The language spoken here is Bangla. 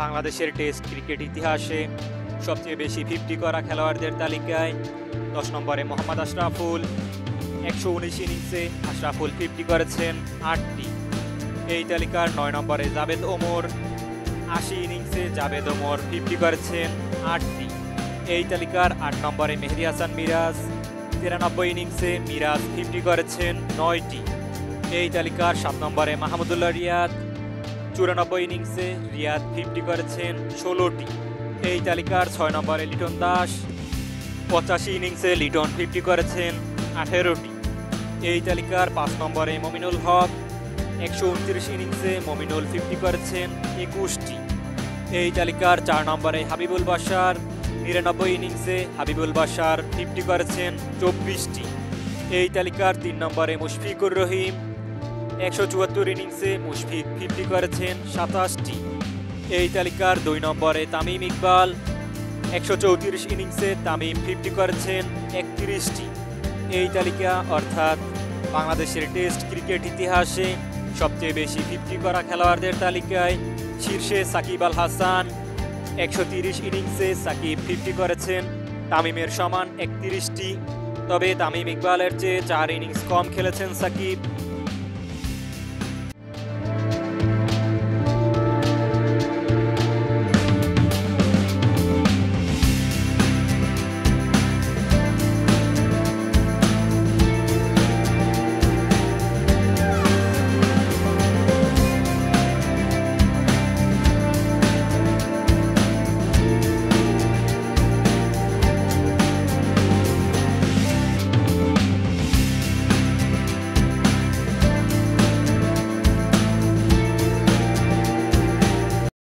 বাংলাদেশের টেস্ট ক্রিকেট ইতিহাসে সবচেয়ে বেশি 50 করা খেলোয়াড়দের তালিকায় 10 নম্বরে মোহাম্মদ আশরাফুল। 119 ইনিংসে আশরাফুল 50 করেছেন 8টি। এই তালিকার 9 নম্বরে জাভেদ ওমর। 80 ইনিংসে জাভেদ ওমর 50 করেছেন 8টি। এই তালিকার 8 নম্বরে মেহেদী হাসান মিরাজ। 93 ইনিংসে মিরাজ 50 করেছেন 9টি। এই তালিকার 7 নম্বরে মাহমুদুল্লাহ রিয়াদ। 94 ইনিংসে রিয়াদ 50 করেছেন 16টি। এই তালিকার 6 নম্বরে লিটন দাস। 85 ইনিংসে লিটন 50 করেছেন 18টি। এই তালিকার 5 নম্বরে মমিনুল হক। 129 ইনিংসে মমিনুল 50 করেছেন 21টি। এই তালিকার 4 নম্বরে হাবিবুল বাশার। 99 ইনিংসে হাবিবুল বাশার 50 করেছেন 24টি। এই তালিকার 3 নম্বরে মুশফিকুর রহিম। 174 ইনিংসে মুশফিক 50 করেছেন 27টি। এই তালিকার 2 নম্বরে তামিম ইকবাল। 134 ইনিংসে তামিম 50 করেছেন 31টি। এই তালিকা অর্থাৎ বাংলাদেশের টেস্ট ক্রিকেট ইতিহাসে সবচেয়ে বেশি 50 করা খেলোয়াড়দের তালিকায় শীর্ষে সাকিব আল হাসান। 130 ইনিংসে সাকিব 50 করেছেন তামিমের সমান 31টি। তবে তামিম ইকবালের চেয়ে 4 ইনিংস কম খেলেছেন সাকিব।